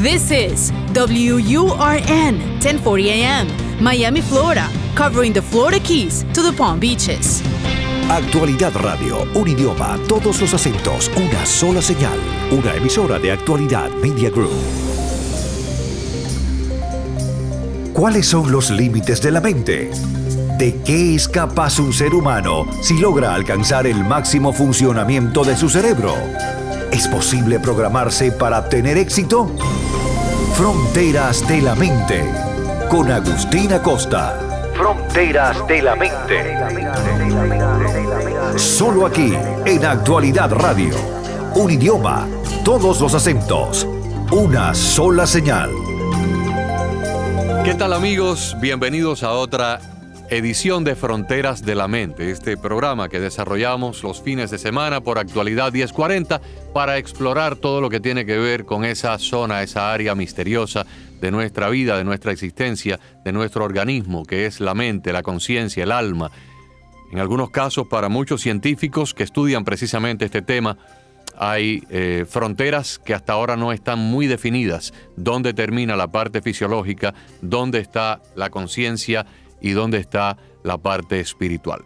This is WURN 1040 AM, Miami, Florida, covering the Florida Keys to the Palm Beaches. Actualidad Radio, un idioma, todos los acentos, una sola señal. Una emisora de Actualidad Media Group. ¿Cuáles son los límites de la mente? ¿De qué es capaz un ser humano si logra alcanzar el máximo funcionamiento de su cerebro? ¿Es posible programarse para tener éxito? Fronteras de la Mente, con Agustín Acosta. Fronteras de la Mente. Solo aquí, en Actualidad Radio. Un idioma, todos los acentos, una sola señal. ¿Qué tal, amigos? Bienvenidos a otra edición de Fronteras de la Mente, este programa que desarrollamos los fines de semana por Actualidad 1040 para explorar todo lo que tiene que ver con esa zona, esa área misteriosa de nuestra vida, de nuestra existencia, de nuestro organismo, que es la mente, la conciencia, el alma. En algunos casos, para muchos científicos que estudian precisamente este tema, hay fronteras que hasta ahora no están muy definidas. ¿Dónde termina la parte fisiológica? ¿Dónde está la conciencia? ¿Y dónde está la parte espiritual?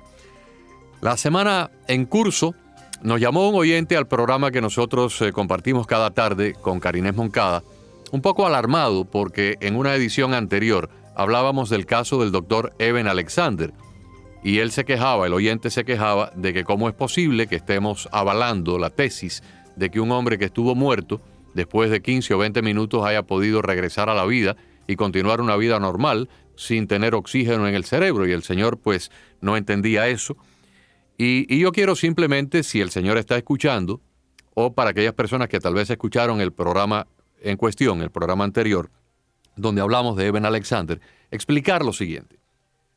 La semana en curso nos llamó un oyente al programa que nosotros compartimos cada tarde con Karinés Moncada, un poco alarmado porque en una edición anterior hablábamos del caso del doctor Eben Alexander y él se quejaba, el oyente se quejaba de que cómo es posible que estemos avalando la tesis de que un hombre que estuvo muerto después de 15 o 20 minutos haya podido regresar a la vida y continuar una vida normal sin tener oxígeno en el cerebro, y el señor pues no entendía eso. Y yo quiero simplemente, si el señor está escuchando, o para aquellas personas que tal vez escucharon el programa en cuestión, el programa anterior, donde hablamos de Eben Alexander, explicar lo siguiente.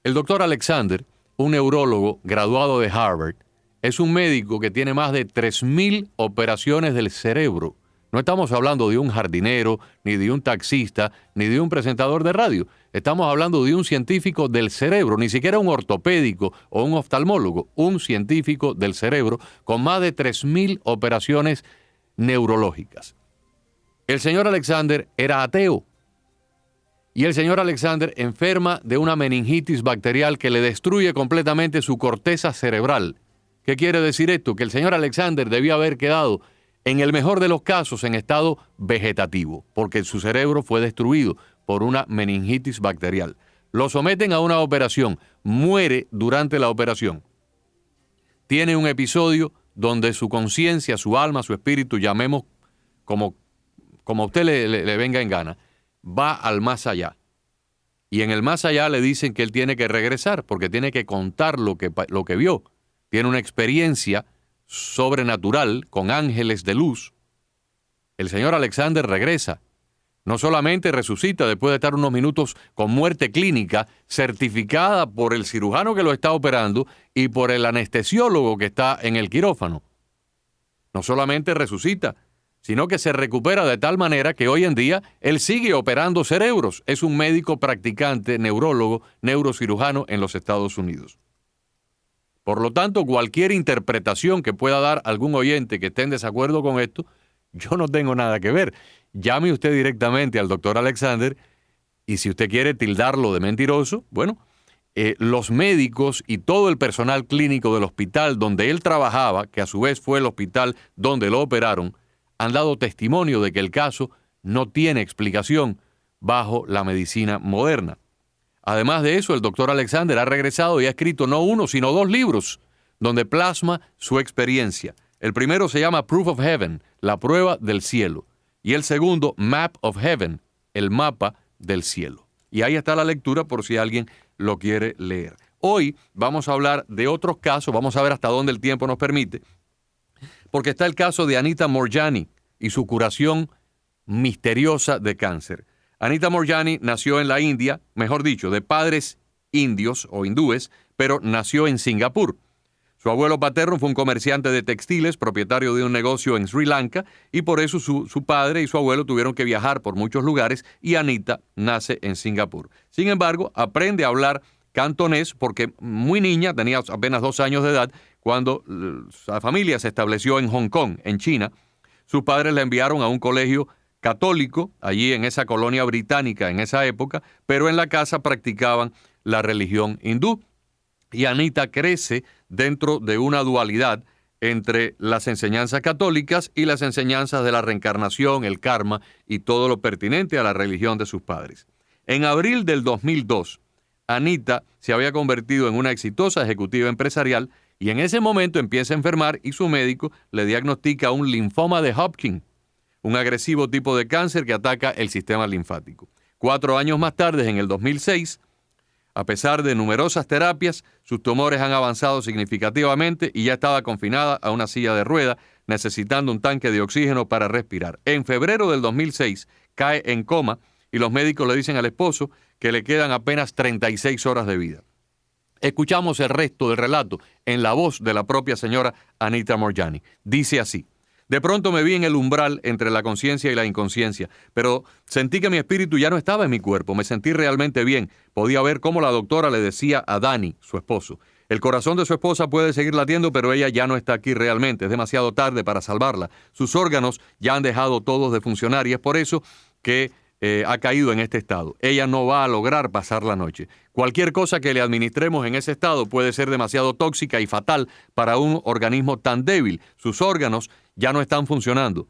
El doctor Alexander, un neurólogo graduado de Harvard, es un médico que tiene más de 3,000 operaciones del cerebro. No estamos hablando de un jardinero, ni de un taxista, ni de un presentador de radio. Estamos hablando de un científico del cerebro, ni siquiera un ortopédico o un oftalmólogo, un científico del cerebro con más de 3,000 operaciones neurológicas. El señor Alexander era ateo y el señor Alexander enferma de una meningitis bacterial que le destruye completamente su corteza cerebral. ¿Qué quiere decir esto? Que el señor Alexander debía haber quedado, en el mejor de los casos, en estado vegetativo, porque su cerebro fue destruido por una meningitis bacterial. Lo someten a una operación, muere durante la operación. Tiene un episodio donde su conciencia, su alma, su espíritu, llamemos como a usted le venga en gana, va al más allá. Y en el más allá le dicen que él tiene que regresar porque tiene que contar lo que vio. Tiene una experiencia sobrenatural con ángeles de luz. El señor Alexander regresa. No solamente resucita después de estar unos minutos con muerte clínica certificada por el cirujano que lo está operando y por el anestesiólogo que está en el quirófano. No solamente resucita, sino que se recupera de tal manera que hoy en día él sigue operando cerebros. Es un médico practicante, neurólogo, neurocirujano en los Estados Unidos. Por lo tanto, cualquier interpretación que pueda dar algún oyente que esté en desacuerdo con esto, yo no tengo nada que ver. Llame usted directamente al doctor Alexander y si usted quiere tildarlo de mentiroso, bueno, los médicos y todo el personal clínico del hospital donde él trabajaba, que a su vez fue el hospital donde lo operaron, han dado testimonio de que el caso no tiene explicación bajo la medicina moderna. Además de eso, el doctor Alexander ha regresado y ha escrito no uno, sino 2 libros donde plasma su experiencia. El primero se llama Proof of Heaven, la prueba del cielo. Y el segundo, Map of Heaven, el mapa del cielo. Y ahí está la lectura por si alguien lo quiere leer. Hoy vamos a hablar de otros casos, vamos a ver hasta dónde el tiempo nos permite, porque está el caso de Anita Moorjani y su curación misteriosa de cáncer. Anita Moorjani nació en la India, mejor dicho, de padres indios o hindúes, pero nació en Singapur. Su abuelo paterno fue un comerciante de textiles, propietario de un negocio en Sri Lanka, y por eso su padre y su abuelo tuvieron que viajar por muchos lugares, y Anita nace en Singapur. Sin embargo, aprende a hablar cantonés porque muy niña, tenía apenas 2 años de edad, cuando la familia se estableció en Hong Kong, en China. Sus padres la enviaron a un colegio católico, allí en esa colonia británica en esa época, pero en la casa practicaban la religión hindú. Y Anita crece dentro de una dualidad entre las enseñanzas católicas y las enseñanzas de la reencarnación, el karma y todo lo pertinente a la religión de sus padres. En abril del 2002, Anita se había convertido en una exitosa ejecutiva empresarial y en ese momento empieza a enfermar y su médico le diagnostica un linfoma de Hodgkin, un agresivo tipo de cáncer que ataca el sistema linfático. 4 años más tarde, en el 2006, a pesar de numerosas terapias, sus tumores han avanzado significativamente y ya estaba confinada a una silla de ruedas, necesitando un tanque de oxígeno para respirar. En febrero del 2006 cae en coma y los médicos le dicen al esposo que le quedan apenas 36 horas de vida. Escuchamos el resto del relato en la voz de la propia señora Anita Moorjani. Dice así: de pronto me vi en el umbral entre la conciencia y la inconsciencia, pero sentí que mi espíritu ya no estaba en mi cuerpo, me sentí realmente bien. Podía ver cómo la doctora le decía a Danny, su esposo: el corazón de su esposa puede seguir latiendo, pero ella ya no está aquí realmente, es demasiado tarde para salvarla. Sus órganos ya han dejado todos de funcionar y es por eso que ha caído en este estado. Ella no va a lograr pasar la noche. Cualquier cosa que le administremos en ese estado puede ser demasiado tóxica y fatal para un organismo tan débil. Sus órganos ya no están funcionando.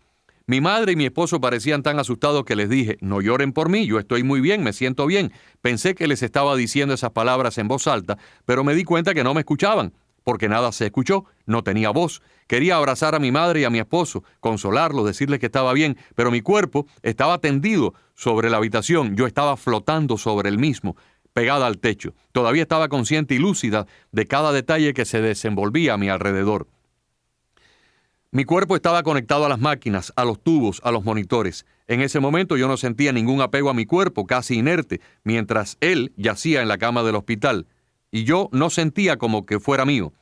Mi madre y mi esposo parecían tan asustados que les dije: no lloren por mí, yo estoy muy bien, me siento bien. Pensé que les estaba diciendo esas palabras en voz alta, pero me di cuenta que no me escuchaban, porque nada se escuchó, no tenía voz. Quería abrazar a mi madre y a mi esposo, consolarlos, decirles que estaba bien, pero mi cuerpo estaba tendido sobre la habitación, yo estaba flotando sobre el mismo, pegada al techo. Todavía estaba consciente y lúcida de cada detalle que se desenvolvía a mi alrededor. Mi cuerpo estaba conectado a las máquinas, a los tubos, a los monitores. En ese momento yo no sentía ningún apego a mi cuerpo, casi inerte, mientras él yacía en la cama del hospital. Y yo no sentía como que fuera mío.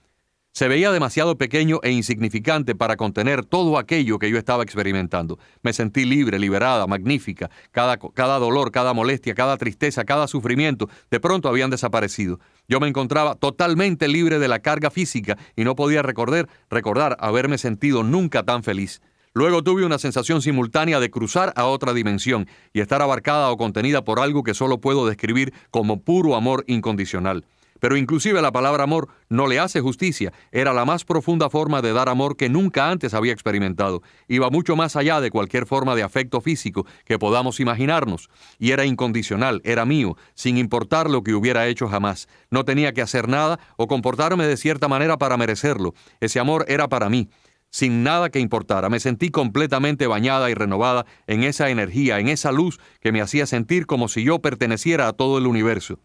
Se veía demasiado pequeño e insignificante para contener todo aquello que yo estaba experimentando. Me sentí libre, liberada, magnífica. Cada dolor, cada molestia, cada tristeza, cada sufrimiento, de pronto habían desaparecido. Yo me encontraba totalmente libre de la carga física y no podía recordar haberme sentido nunca tan feliz. Luego tuve una sensación simultánea de cruzar a otra dimensión y estar abarcada o contenida por algo que solo puedo describir como puro amor incondicional. Pero inclusive la palabra amor no le hace justicia. Era la más profunda forma de dar amor que nunca antes había experimentado. Iba mucho más allá de cualquier forma de afecto físico que podamos imaginarnos. Y era incondicional, era mío, sin importar lo que hubiera hecho jamás. No tenía que hacer nada o comportarme de cierta manera para merecerlo. Ese amor era para mí, sin nada que importara. Me sentí completamente bañada y renovada en esa energía, en esa luz que me hacía sentir como si yo perteneciera a todo el universo.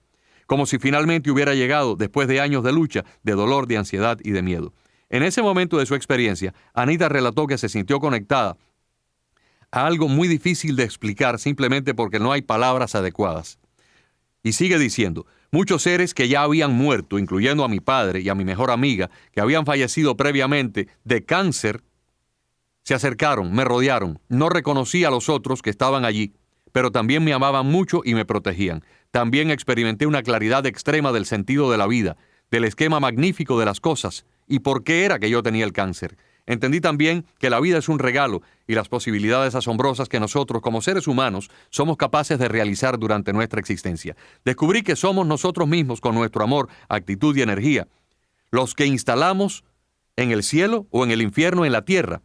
Como si finalmente hubiera llegado después de años de lucha, de dolor, de ansiedad y de miedo. En ese momento de su experiencia, Anita relató que se sintió conectada a algo muy difícil de explicar simplemente porque no hay palabras adecuadas. Y sigue diciendo: muchos seres que ya habían muerto, incluyendo a mi padre y a mi mejor amiga, que habían fallecido previamente de cáncer, se acercaron, me rodearon. No reconocí a los otros que estaban allí, pero también me amaban mucho y me protegían. También experimenté una claridad extrema del sentido de la vida, del esquema magnífico de las cosas y por qué era que yo tenía el cáncer. Entendí también que la vida es un regalo y las posibilidades asombrosas que nosotros, como seres humanos, somos capaces de realizar durante nuestra existencia. Descubrí que somos nosotros mismos, con nuestro amor, actitud y energía, los que instalamos en el cielo o en el infierno en la tierra.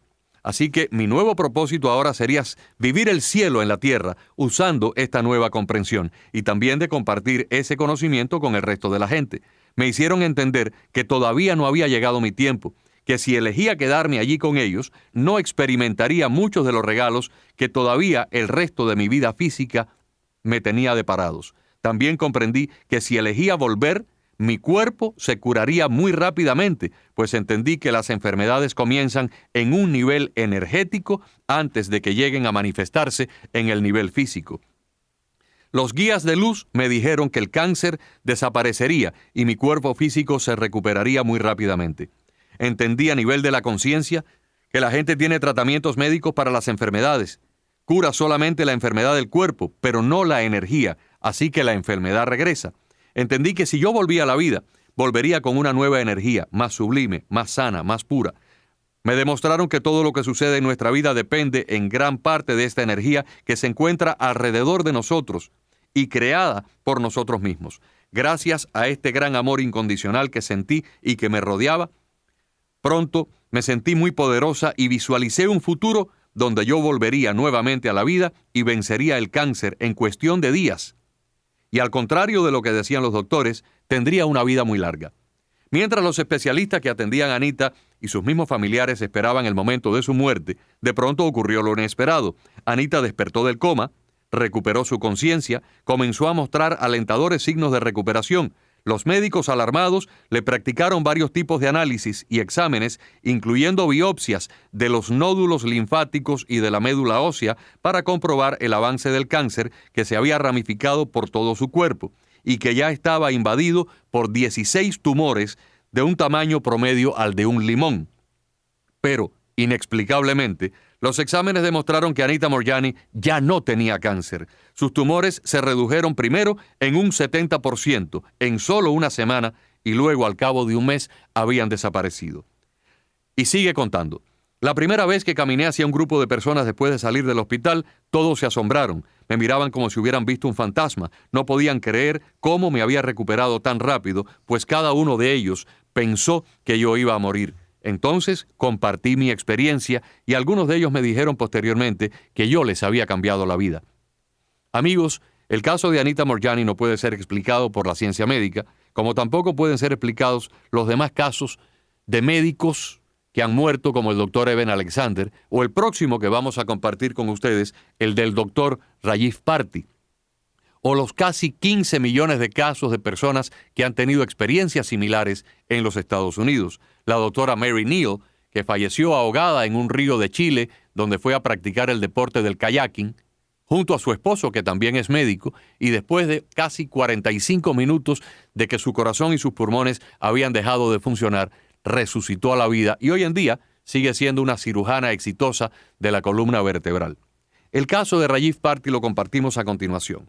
Así que mi nuevo propósito ahora sería vivir el cielo en la tierra usando esta nueva comprensión y también de compartir ese conocimiento con el resto de la gente. Me hicieron entender que todavía no había llegado mi tiempo, que si elegía quedarme allí con ellos, no experimentaría muchos de los regalos que todavía el resto de mi vida física me tenía deparados. También comprendí que si elegía volver, mi cuerpo se curaría muy rápidamente, pues entendí que las enfermedades comienzan en un nivel energético antes de que lleguen a manifestarse en el nivel físico. Los guías de luz me dijeron que el cáncer desaparecería y mi cuerpo físico se recuperaría muy rápidamente. Entendí a nivel de la conciencia que la gente tiene tratamientos médicos para las enfermedades. Cura solamente la enfermedad del cuerpo, pero no la energía, así que la enfermedad regresa. Entendí que si yo volvía a la vida, volvería con una nueva energía, más sublime, más sana, más pura. Me demostraron que todo lo que sucede en nuestra vida depende en gran parte de esta energía que se encuentra alrededor de nosotros y creada por nosotros mismos. Gracias a este gran amor incondicional que sentí y que me rodeaba, pronto me sentí muy poderosa y visualicé un futuro donde yo volvería nuevamente a la vida y vencería el cáncer en cuestión de días. Y al contrario de lo que decían los doctores, tendría una vida muy larga. Mientras los especialistas que atendían a Anita y sus mismos familiares esperaban el momento de su muerte, de pronto ocurrió lo inesperado. Anita despertó del coma, recuperó su conciencia, comenzó a mostrar alentadores signos de recuperación. Los médicos alarmados le practicaron varios tipos de análisis y exámenes, incluyendo biopsias de los nódulos linfáticos y de la médula ósea para comprobar el avance del cáncer que se había ramificado por todo su cuerpo y que ya estaba invadido por 16 tumores de un tamaño promedio al de un limón. Pero, inexplicablemente, los exámenes demostraron que Anita Moorjani ya no tenía cáncer. Sus tumores se redujeron primero en un 70% en solo una semana y luego al cabo de un mes habían desaparecido. Y sigue contando. La primera vez que caminé hacia un grupo de personas después de salir del hospital, todos se asombraron. Me miraban como si hubieran visto un fantasma. No podían creer cómo me había recuperado tan rápido, pues cada uno de ellos pensó que yo iba a morir. Entonces compartí mi experiencia y algunos de ellos me dijeron posteriormente que yo les había cambiado la vida. Amigos, el caso de Anita Moorjani no puede ser explicado por la ciencia médica, como tampoco pueden ser explicados los demás casos de médicos que han muerto, como el doctor Eben Alexander, o el próximo que vamos a compartir con ustedes, el del doctor Rajiv Bharti, o los casi 15 millones de casos de personas que han tenido experiencias similares en los Estados Unidos. La doctora Mary Neal, que falleció ahogada en un río de Chile, donde fue a practicar el deporte del kayaking, junto a su esposo, que también es médico, y después de casi 45 minutos de que su corazón y sus pulmones habían dejado de funcionar, resucitó a la vida y hoy en día sigue siendo una cirujana exitosa de la columna vertebral. El caso de Rajiv Bharti lo compartimos a continuación.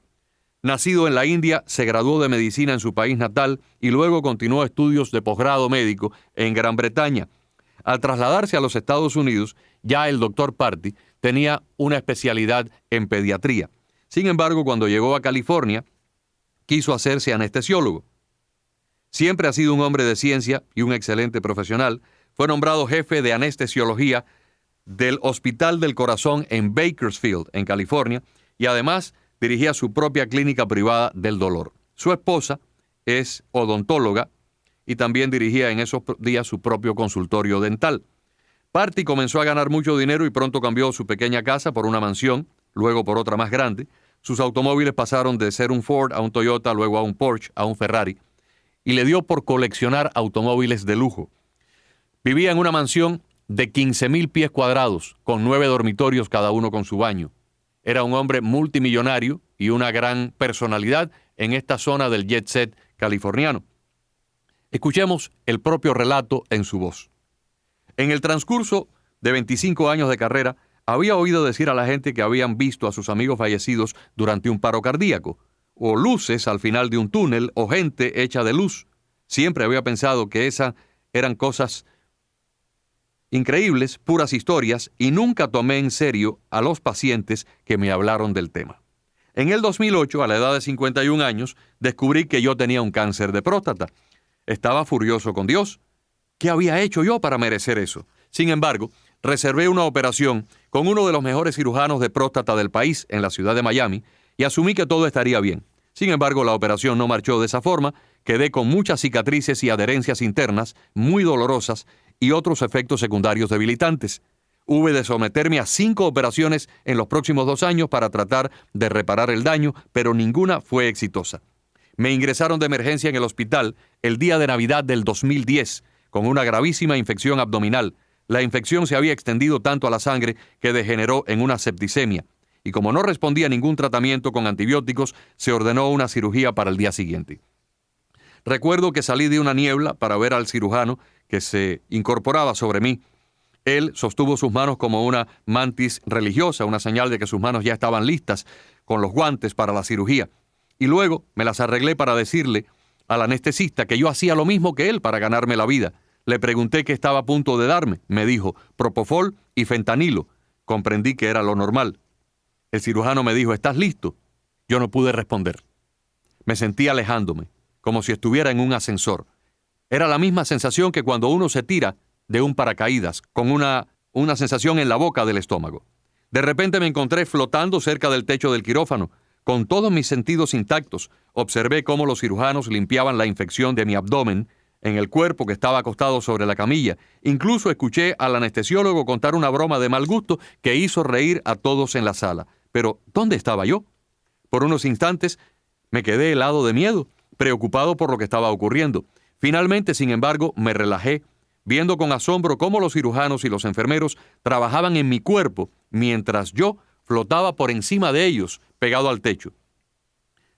Nacido en la India, se graduó de medicina en su país natal y luego continuó estudios de posgrado médico en Gran Bretaña. Al trasladarse a los Estados Unidos, ya el doctor Bharti tenía una especialidad en pediatría. Sin embargo, cuando llegó a California, quiso hacerse anestesiólogo. Siempre ha sido un hombre de ciencia y un excelente profesional. Fue nombrado jefe de anestesiología del Hospital del Corazón en Bakersfield, en California, y además dirigía su propia clínica privada del dolor. Su esposa es odontóloga y también dirigía en esos días su propio consultorio dental. Bharti comenzó a ganar mucho dinero y pronto cambió su pequeña casa por una mansión, luego por otra más grande. Sus automóviles pasaron de ser un Ford a un Toyota, luego a un Porsche, a un Ferrari, y le dio por coleccionar automóviles de lujo. Vivía en una mansión de 15,000 pies cuadrados, con 9 dormitorios, cada uno con su baño. Era un hombre multimillonario y una gran personalidad en esta zona del jet set californiano. Escuchemos el propio relato en su voz. En el transcurso de 25 años de carrera, había oído decir a la gente que habían visto a sus amigos fallecidos durante un paro cardíaco, o luces al final de un túnel, o gente hecha de luz. Siempre había pensado que esas eran cosas increíbles, puras historias, y nunca tomé en serio a los pacientes que me hablaron del tema. En el 2008, a la edad de 51 años, descubrí que yo tenía un cáncer de próstata. Estaba furioso con Dios. ¿Qué había hecho yo para merecer eso? Sin embargo, reservé una operación con uno de los mejores cirujanos de próstata del país en la ciudad de Miami y asumí que todo estaría bien. Sin embargo, la operación no marchó de esa forma. Quedé con muchas cicatrices y adherencias internas muy dolorosas y otros efectos secundarios debilitantes. Hube de someterme a 5 operaciones en los próximos 2 años para tratar de reparar el daño, pero ninguna fue exitosa. Me ingresaron de emergencia en el hospital el día de Navidad del 2010 con una gravísima infección abdominal. La infección se había extendido tanto a la sangre que degeneró en una septicemia. Y como no respondía a ningún tratamiento con antibióticos, se ordenó una cirugía para el día siguiente. Recuerdo que salí de una niebla para ver al cirujano que se incorporaba sobre mí. Él sostuvo sus manos como una mantis religiosa, una señal de que sus manos ya estaban listas con los guantes para la cirugía. Y luego me las arreglé para decirle al anestesista que yo hacía lo mismo que él para ganarme la vida. Le pregunté qué estaba a punto de darme. Me dijo, propofol y fentanilo. Comprendí que era lo normal. El cirujano me dijo, ¿estás listo? Yo no pude responder. Me sentí alejándome, como si estuviera en un ascensor. Era la misma sensación que cuando uno se tira de un paracaídas, con una sensación en la boca del estómago. De repente me encontré flotando cerca del techo del quirófano. Con todos mis sentidos intactos, observé cómo los cirujanos limpiaban la infección de mi abdomen en el cuerpo que estaba acostado sobre la camilla. Incluso escuché al anestesiólogo contar una broma de mal gusto que hizo reír a todos en la sala. Pero, ¿dónde estaba yo? Por unos instantes me quedé helado de miedo, preocupado por lo que estaba ocurriendo. Finalmente, sin embargo, me relajé, viendo con asombro cómo los cirujanos y los enfermeros trabajaban en mi cuerpo, mientras yo flotaba por encima de ellos, pegado al techo.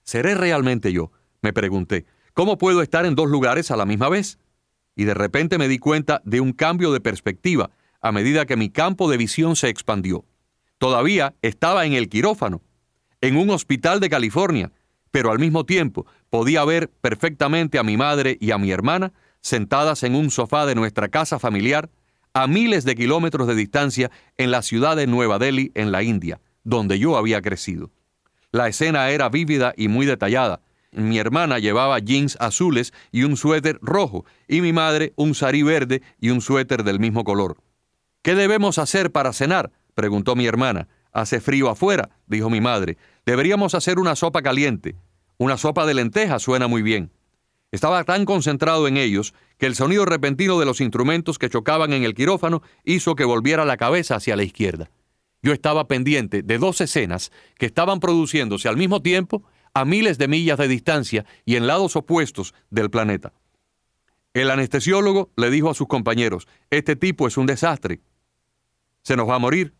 ¿Seré realmente yo?, me pregunté. ¿Cómo puedo estar en dos lugares a la misma vez? Y de repente me di cuenta de un cambio de perspectiva a medida que mi campo de visión se expandió. Todavía estaba en el quirófano, en un hospital de California, pero al mismo tiempo podía ver perfectamente a mi madre y a mi hermana sentadas en un sofá de nuestra casa familiar a miles de kilómetros de distancia en la ciudad de Nueva Delhi, en la India, donde yo había crecido. La escena era vívida y muy detallada. Mi hermana llevaba jeans azules y un suéter rojo, y mi madre un sarí verde y un suéter del mismo color. ¿Qué debemos hacer para cenar?, preguntó mi hermana. «Hace frío afuera», dijo mi madre. «Deberíamos hacer una sopa caliente. Una sopa de lentejas suena muy bien». Estaba tan concentrado en ellos que el sonido repentino de los instrumentos que chocaban en el quirófano hizo que volviera la cabeza hacia la izquierda. Yo estaba pendiente de dos escenas que estaban produciéndose al mismo tiempo a miles de millas de distancia y en lados opuestos del planeta. El anestesiólogo le dijo a sus compañeros, «Este tipo es un desastre. Se nos va a morir».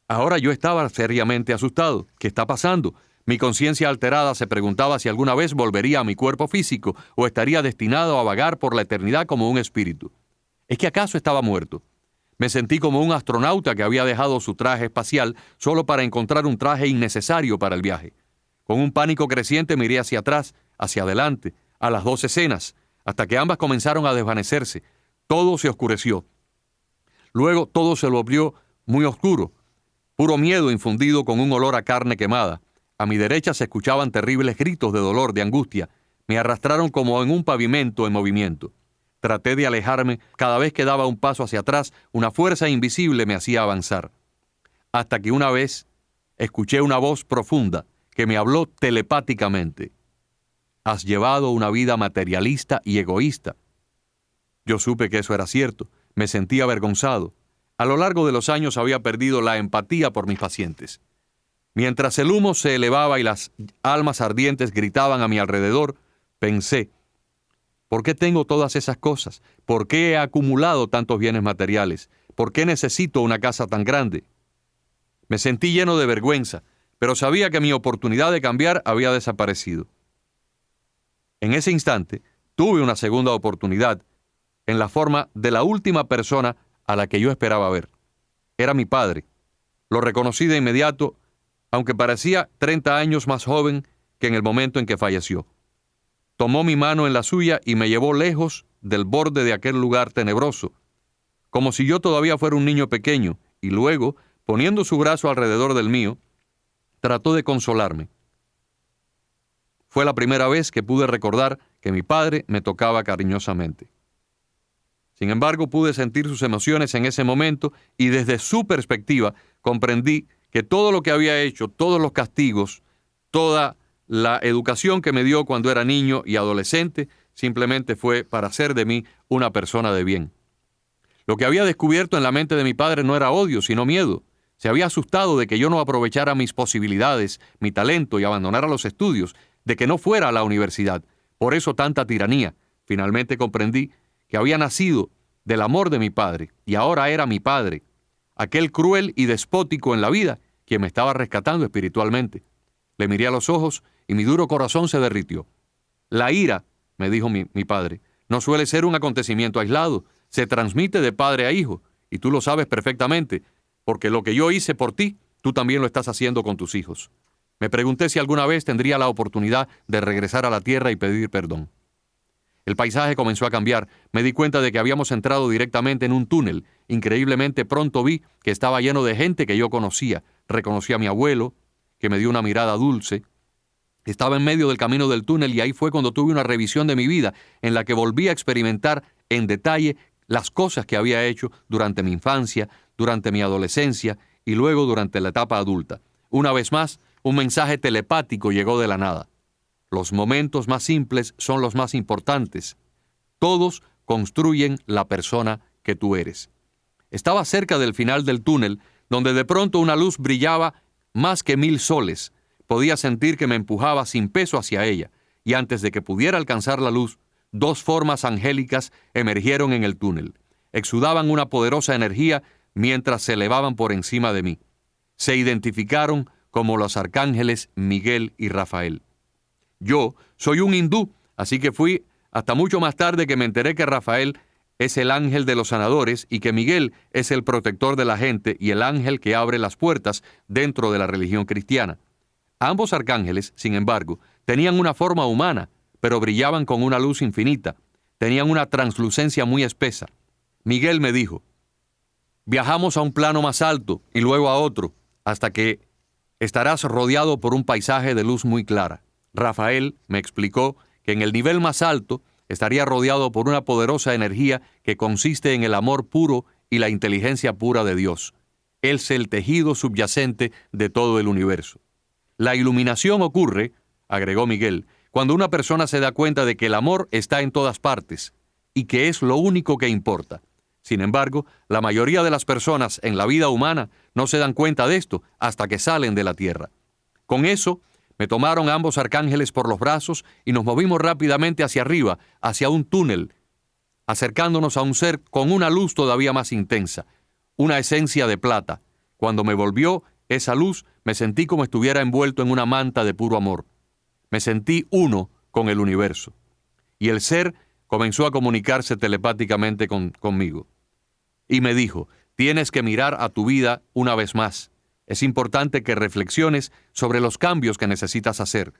Ahora yo estaba seriamente asustado. ¿Qué está pasando? Mi conciencia alterada se preguntaba si alguna vez volvería a mi cuerpo físico o estaría destinado a vagar por la eternidad como un espíritu. ¿Es que acaso estaba muerto? Me sentí como un astronauta que había dejado su traje espacial solo para encontrar un traje innecesario para el viaje. Con un pánico creciente miré hacia atrás, hacia adelante, a las dos escenas, hasta que ambas comenzaron a desvanecerse. Todo se oscureció. Luego todo se volvió muy oscuro. Puro miedo infundido con un olor a carne quemada. A mi derecha se escuchaban terribles gritos de dolor, de angustia. Me arrastraron como en un pavimento en movimiento. Traté de alejarme. Cada vez que daba un paso hacia atrás, una fuerza invisible me hacía avanzar. Hasta que una vez escuché una voz profunda que me habló telepáticamente. «Has llevado una vida materialista y egoísta». Yo supe que eso era cierto. Me sentí avergonzado. A lo largo de los años había perdido la empatía por mis pacientes. Mientras el humo se elevaba y las almas ardientes gritaban a mi alrededor, pensé, ¿por qué tengo todas esas cosas? ¿Por qué he acumulado tantos bienes materiales? ¿Por qué necesito una casa tan grande? Me sentí lleno de vergüenza, pero sabía que mi oportunidad de cambiar había desaparecido. En ese instante, tuve una segunda oportunidad, en la forma de la última persona a la que yo esperaba ver. Era mi padre. Lo reconocí de inmediato, aunque parecía 30 años más joven que en el momento en que falleció. Tomó mi mano en la suya y me llevó lejos del borde de aquel lugar tenebroso, como si yo todavía fuera un niño pequeño, y luego, poniendo su brazo alrededor del mío, trató de consolarme. Fue la primera vez que pude recordar que mi padre me tocaba cariñosamente. Sin embargo, pude sentir sus emociones en ese momento y desde su perspectiva comprendí que todo lo que había hecho, todos los castigos, toda la educación que me dio cuando era niño y adolescente, simplemente fue para hacer de mí una persona de bien. Lo que había descubierto en la mente de mi padre no era odio, sino miedo. Se había asustado de que yo no aprovechara mis posibilidades, mi talento y abandonara los estudios, de que no fuera a la universidad. Por eso tanta tiranía. Finalmente comprendí que había nacido del amor de mi padre, y ahora era mi padre, aquel cruel y despótico en la vida, quien me estaba rescatando espiritualmente. Le miré a los ojos y mi duro corazón se derritió. La ira, me dijo mi padre, no suele ser un acontecimiento aislado, se transmite de padre a hijo, y tú lo sabes perfectamente, porque lo que yo hice por ti, tú también lo estás haciendo con tus hijos. Me pregunté si alguna vez tendría la oportunidad de regresar a la tierra y pedir perdón. El paisaje comenzó a cambiar. Me di cuenta de que habíamos entrado directamente en un túnel. Increíblemente pronto vi que estaba lleno de gente que yo conocía. Reconocí a mi abuelo, que me dio una mirada dulce. Estaba en medio del camino del túnel y ahí fue cuando tuve una revisión de mi vida en la que volví a experimentar en detalle las cosas que había hecho durante mi infancia, durante mi adolescencia y luego durante la etapa adulta. Una vez más, un mensaje telepático llegó de la nada. Los momentos más simples son los más importantes. Todos construyen la persona que tú eres. Estaba cerca del final del túnel, donde de pronto una luz brillaba más que 1000 soles. Podía sentir que me empujaba sin peso hacia ella, y antes de que pudiera alcanzar la luz, 2 formas angélicas emergieron en el túnel. Exudaban una poderosa energía mientras se elevaban por encima de mí. Se identificaron como los arcángeles Miguel y Rafael. Yo soy un hindú, así que fui hasta mucho más tarde que me enteré que Rafael es el ángel de los sanadores y que Miguel es el protector de la gente y el ángel que abre las puertas dentro de la religión cristiana. Ambos arcángeles, sin embargo, tenían una forma humana, pero brillaban con una luz infinita. Tenían una translucencia muy espesa. Miguel me dijo: viajamos a un plano más alto y luego a otro, hasta que estarás rodeado por un paisaje de luz muy clara. Rafael me explicó que en el nivel más alto estaría rodeado por una poderosa energía que consiste en el amor puro y la inteligencia pura de Dios. Es el tejido subyacente de todo el universo. La iluminación ocurre, agregó Miguel, cuando una persona se da cuenta de que el amor está en todas partes y que es lo único que importa. Sin embargo, la mayoría de las personas en la vida humana no se dan cuenta de esto hasta que salen de la tierra. Con eso, me tomaron ambos arcángeles por los brazos y nos movimos rápidamente hacia arriba, hacia un túnel, acercándonos a un ser con una luz todavía más intensa, una esencia de plata. Cuando me volvió esa luz, me sentí como estuviera envuelto en una manta de puro amor. Me sentí uno con el universo. Y el ser comenzó a comunicarse telepáticamente conmigo. Y me dijo: tienes que mirar a tu vida una vez más. Es importante que reflexiones sobre los cambios que necesitas hacer.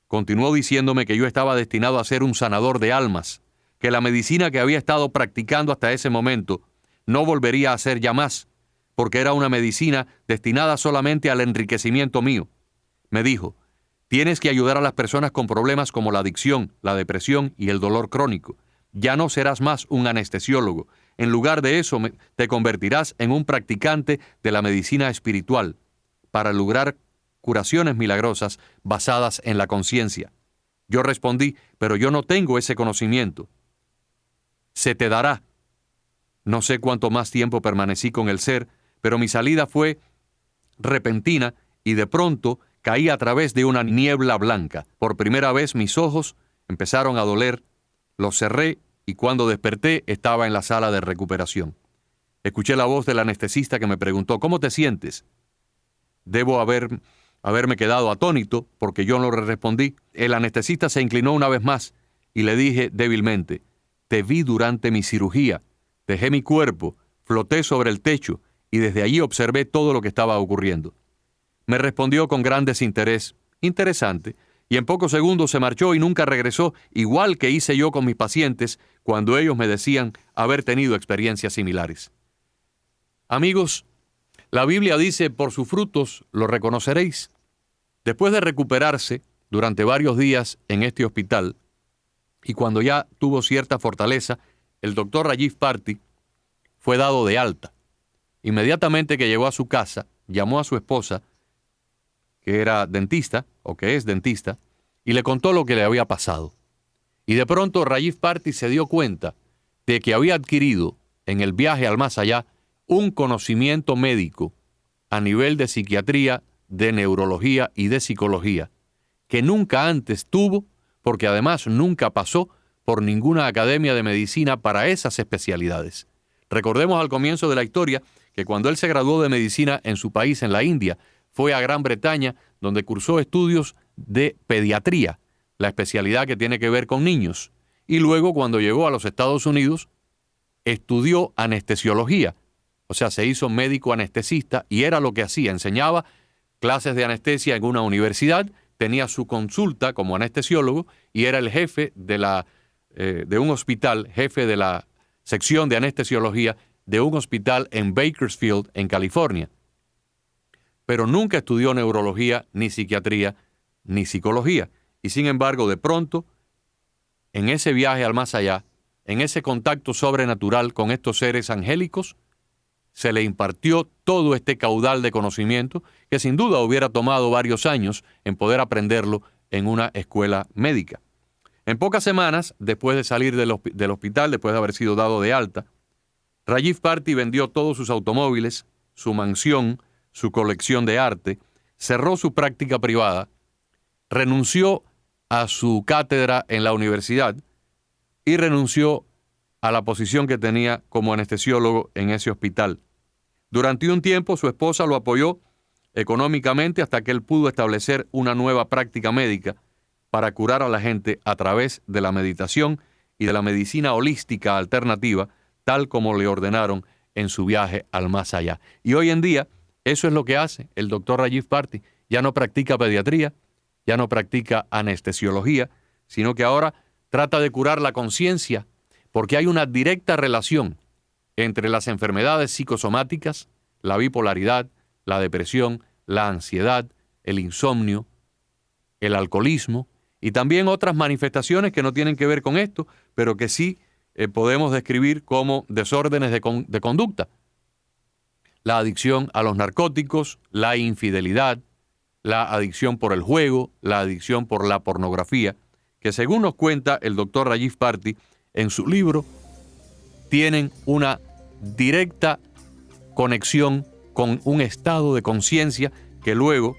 Continuó diciéndome que yo estaba destinado a ser un sanador de almas, que la medicina que había estado practicando hasta ese momento no volvería a ser ya más, porque era una medicina destinada solamente al enriquecimiento mío. Me dijo: tienes que ayudar a las personas con problemas como la adicción, la depresión y el dolor crónico. Ya no serás más un anestesiólogo. En lugar de eso, te convertirás en un practicante de la medicina espiritual para lograr curaciones milagrosas basadas en la conciencia. Yo respondí: pero yo no tengo ese conocimiento. Se te dará. No sé cuánto más tiempo permanecí con el ser, pero mi salida fue repentina y de pronto caí a través de una niebla blanca. Por primera vez mis ojos empezaron a doler, los cerré y cuando desperté estaba en la sala de recuperación. Escuché la voz del anestesista que me preguntó: ¿cómo te sientes? Debo haberme quedado atónito porque yo no le respondí. El anestesista se inclinó una vez más y le dije débilmente: te vi durante mi cirugía, dejé mi cuerpo, floté sobre el techo y desde allí observé todo lo que estaba ocurriendo. Me respondió con gran desinterés: interesante, y en pocos segundos se marchó y nunca regresó, igual que hice yo con mis pacientes cuando ellos me decían haber tenido experiencias similares. Amigos, la Biblia dice: por sus frutos los reconoceréis. Después de recuperarse durante varios días en este hospital, y cuando ya tuvo cierta fortaleza, el doctor Rajiv Bharti fue dado de alta. Inmediatamente que llegó a su casa, llamó a su esposa, que era dentista, o que es dentista, y le contó lo que le había pasado. Y de pronto Rajiv Bharti se dio cuenta de que había adquirido en el viaje al más allá un conocimiento médico a nivel de psiquiatría, de neurología y de psicología, que nunca antes tuvo, porque además nunca pasó por ninguna academia de medicina para esas especialidades. Recordemos al comienzo de la historia que cuando él se graduó de medicina en su país, en la India, fue a Gran Bretaña, donde cursó estudios de pediatría, la especialidad que tiene que ver con niños. Y luego, cuando llegó a los Estados Unidos, estudió anestesiología. O sea, se hizo médico anestesista y era lo que hacía. Enseñaba clases de anestesia en una universidad, tenía su consulta como anestesiólogo y era el jefe de la de un hospital, jefe de la sección de anestesiología de un hospital en Bakersfield, en California. Pero nunca estudió neurología, ni psiquiatría, ni psicología. Y sin embargo, de pronto, en ese viaje al más allá, en ese contacto sobrenatural con estos seres angélicos, se le impartió todo este caudal de conocimiento que sin duda hubiera tomado varios años en poder aprenderlo en una escuela médica. En pocas semanas, después de salir del hospital, después de haber sido dado de alta, Rajiv Bharti vendió todos sus automóviles, su mansión, su colección de arte, cerró su práctica privada, renunció a su cátedra en la universidad y renunció a la posición que tenía como anestesiólogo en ese hospital. Durante un tiempo su esposa lo apoyó económicamente hasta que él pudo establecer una nueva práctica médica para curar a la gente a través de la meditación y de la medicina holística alternativa, tal como le ordenaron en su viaje al más allá. Y hoy en día, eso es lo que hace el doctor Rajiv Bharti. Ya no practica pediatría, ya no practica anestesiología, sino que ahora trata de curar la conciencia, porque hay una directa relación entre las enfermedades psicosomáticas, la bipolaridad, la depresión, la ansiedad, el insomnio, el alcoholismo y también otras manifestaciones que no tienen que ver con esto, pero que sí podemos describir como desórdenes de conducta. La adicción a los narcóticos, la infidelidad, la adicción por el juego, la adicción por la pornografía, que según nos cuenta el doctor Rajiv Bharti en su libro, tienen una directa conexión con un estado de conciencia que luego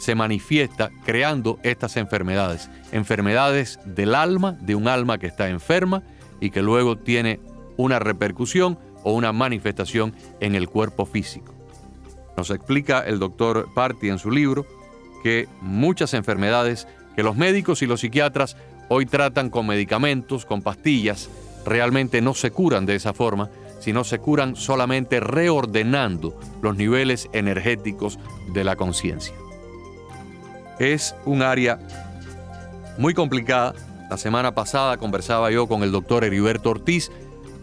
se manifiesta creando estas enfermedades. Enfermedades del alma, de un alma que está enferma y que luego tiene una repercusión o una manifestación en el cuerpo físico. Nos explica el doctor Bharti en su libro que muchas enfermedades que los médicos y los psiquiatras hoy tratan con medicamentos, con pastillas, realmente no se curan de esa forma, sino se curan solamente reordenando los niveles energéticos de la conciencia. Es un área muy complicada. La semana pasada conversaba yo con el doctor Heriberto Ortiz,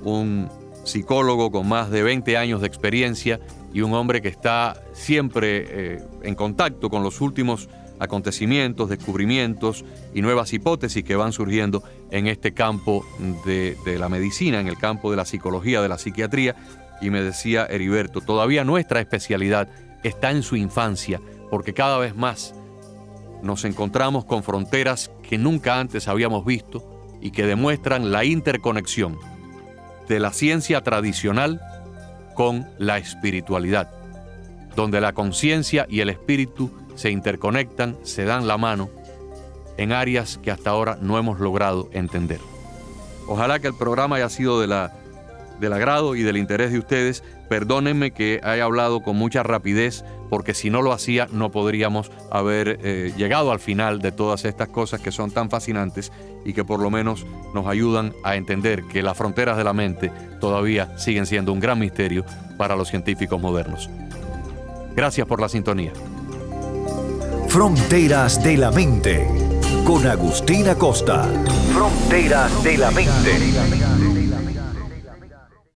un psicólogo con más de 20 años de experiencia y un hombre que está siempre en contacto con los últimos acontecimientos, descubrimientos y nuevas hipótesis que van surgiendo en este campo de la medicina, en el campo de la psicología, de la psiquiatría. Y me decía Heriberto, todavía nuestra especialidad está en su infancia, porque cada vez más nos encontramos con fronteras que nunca antes habíamos visto y que demuestran la interconexión de la ciencia tradicional con la espiritualidad, donde la conciencia y el espíritu se interconectan, se dan la mano en áreas que hasta ahora no hemos logrado entender. Ojalá que el programa haya sido del agrado y del interés de ustedes. Perdónenme que haya hablado con mucha rapidez, porque si no lo hacía no podríamos haber llegado al final de todas estas cosas que son tan fascinantes y que por lo menos nos ayudan a entender que las fronteras de la mente todavía siguen siendo un gran misterio para los científicos modernos. Gracias por la sintonía. Fronteras de la mente con Agustín Acosta. Fronteras de la mente.